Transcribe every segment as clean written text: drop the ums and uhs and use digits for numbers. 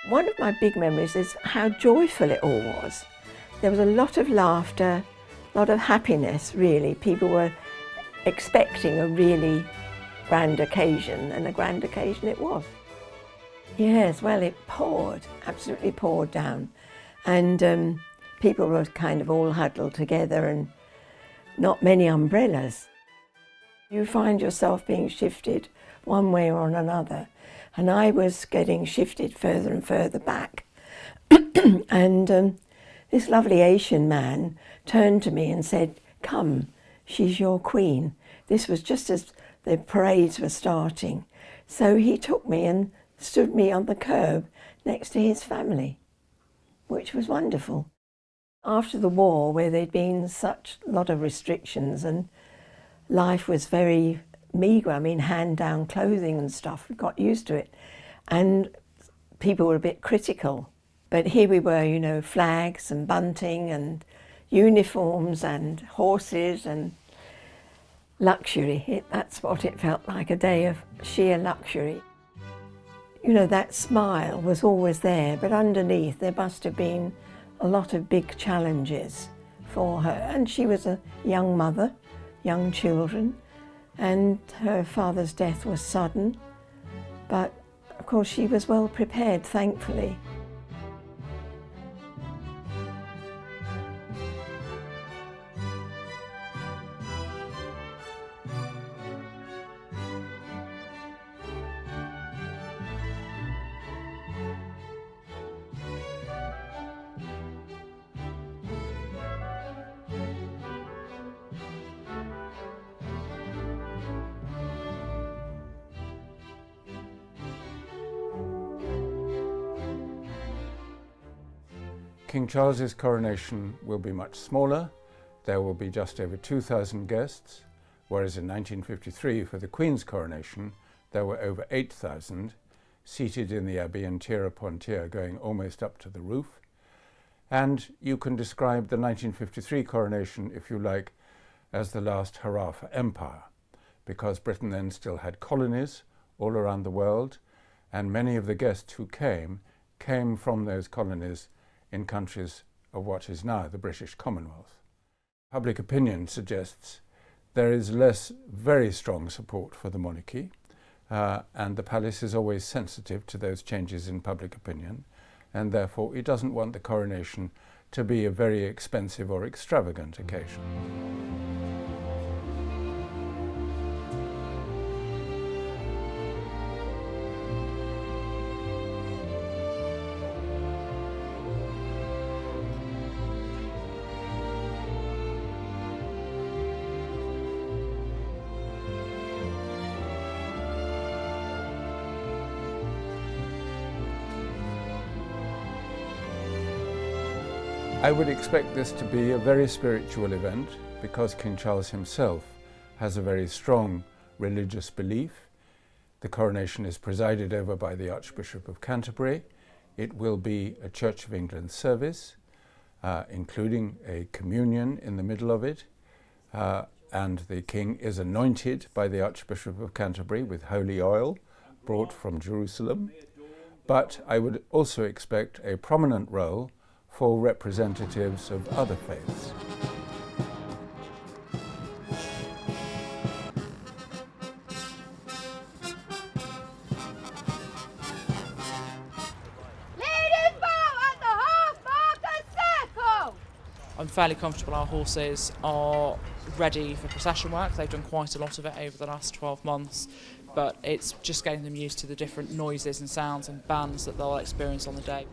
One of my big memories is how joyful it all was. There was a lot of laughter, a lot of happiness really. People were expecting a really grand occasion, and a grand occasion it was. Yes, well, it poured, absolutely poured down. And people were kind of all huddled together and not many umbrellas. You find yourself being shifted one way or another. And I was getting shifted further and further back. And this lovely Asian man turned to me and said, "Come, she's your queen." This was just as the parades were starting. So he took me and stood me on the curb next to his family, which was wonderful. After the war, where there'd been such a lot of restrictions and life was very meagre, I mean, hand-down clothing and stuff, we got used to it. And people were a bit critical. But here we were, you know, flags and bunting and uniforms and horses and luxury. That's what it felt like, a day of sheer luxury. You know, that smile was always there, but underneath there must have been a lot of big challenges for her. And she was a young mother, young children, and her father's death was sudden. But of course she was well prepared, thankfully. King Charles's coronation will be much smaller. There will be just over 2,000 guests, whereas in 1953 for the Queen's coronation there were over 8,000 seated in the Abbey in tier upon tier going almost up to the roof. And you can describe the 1953 coronation, if you like, as the last hurrah for empire, because Britain then still had colonies all around the world, and many of the guests who came from those colonies in countries of what is now the British Commonwealth. Public opinion suggests there is less very strong support for the monarchy, and the palace is always sensitive to those changes in public opinion, and therefore it doesn't want the coronation to be a very expensive or extravagant occasion. I would expect this to be a very spiritual event because King Charles himself has a very strong religious belief. The coronation is presided over by the Archbishop of Canterbury. It will be a Church of England service, including a communion in the middle of it, and the King is anointed by the Archbishop of Canterbury with holy oil brought from Jerusalem. But I would also expect a prominent role for representatives of other faiths. I'm fairly comfortable our horses are ready for procession work. They've done quite a lot of it over the last 12 months, but it's just getting them used to the different noises and sounds and bands that they'll experience on the day.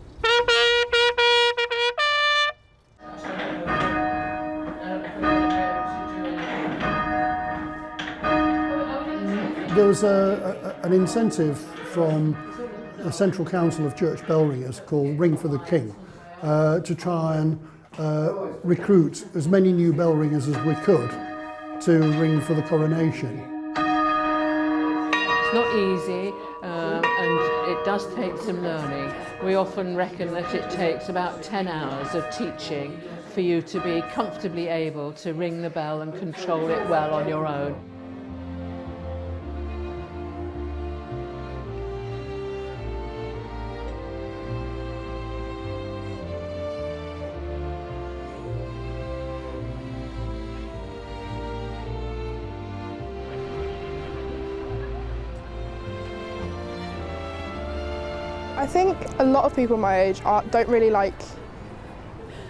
There was an incentive from the Central Council of Church Bell Ringers called Ring for the King to try and recruit as many new bell ringers as we could to ring for the coronation. It's not easy and it does take some learning. We often reckon that it takes about 10 hours of teaching for you to be comfortably able to ring the bell and control it well on your own. I think a lot of people my age don't really like,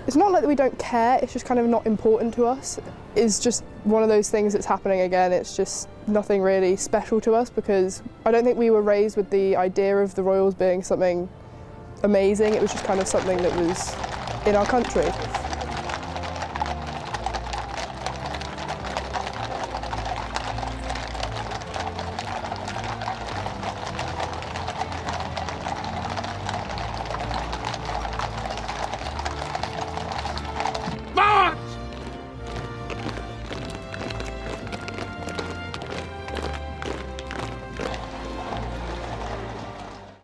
it's not like that we don't care, it's just kind of not important to us. It's just one of those things that's happening again. It's just nothing really special to us because I don't think we were raised with the idea of the royals being something amazing. It was just kind of something that was in our country.